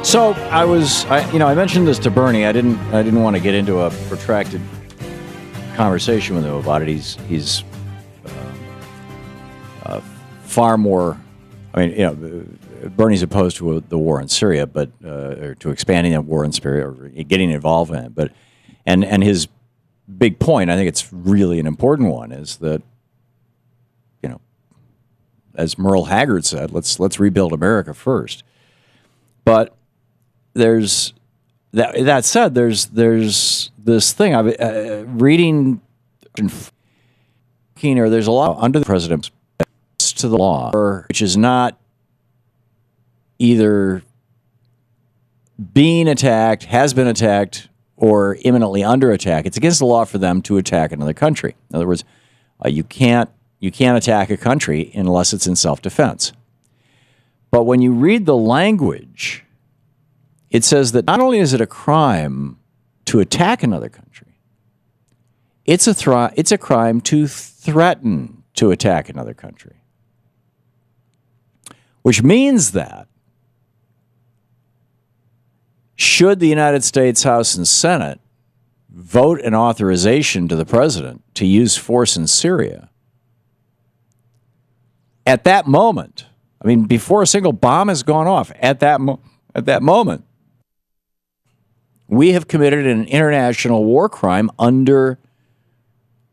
So I mentioned this to Bernie. I didn't want to get into a protracted conversation with him about it. He's far more. I mean, Bernie's opposed to the war in Syria, but or to expanding the war in Syria or getting involved in it. But and his big point, I think it's really an important one, is that, as Merle Haggard said, let's rebuild America first. But there's that said, there's this thing I've reading, Keener. There's a lot under the president's to the law, which is not either being attacked, has been attacked, or imminently under attack. It's against the law for them to attack another country. In other words, you can't attack a country unless it's in self-defense. But when you read the language, it says that not only is it a crime to attack another country, it's a crime to threaten to attack another country. Which means that should the United States House and Senate vote an authorization to the president to use force in Syria, at that moment, I mean, before a single bomb has gone off, at that moment, we have committed an international war crime under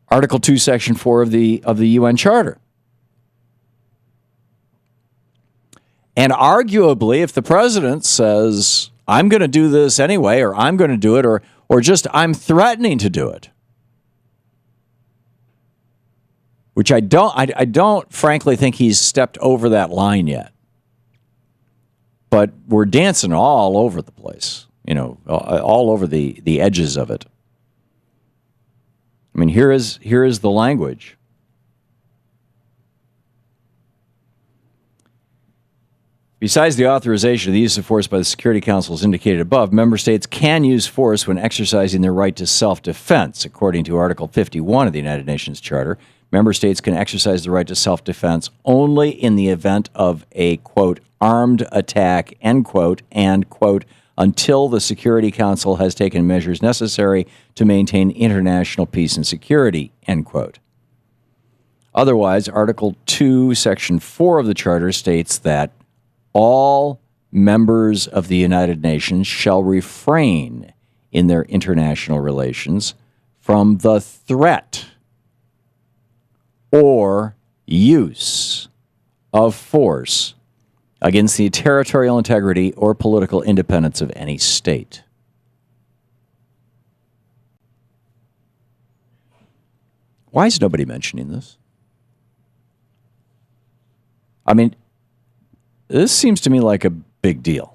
Article 2, Section 4 of the UN Charter. And arguably, if the president says, I'm going to do this anyway, or I'm going to do it, or just I'm threatening to do it, which I don't frankly think he's stepped over that line yet. But we're dancing all over the place, all over the edges of it. I mean, here is the language. Besides the authorization of the use of force by the Security Council as indicated above, member states can use force when exercising their right to self-defense. According to Article 51 of the United Nations Charter, member states can exercise the right to self-defense only in the event of a, quote, armed attack, end quote, and, quote, until the Security Council has taken measures necessary to maintain international peace and security, end quote. Otherwise, Article 2, Section 4 of the Charter states that all members of the United Nations shall refrain in their international relations from the threat or use of force against the territorial integrity or political independence of any state. Why is nobody mentioning this? I mean, this seems to me like a big deal.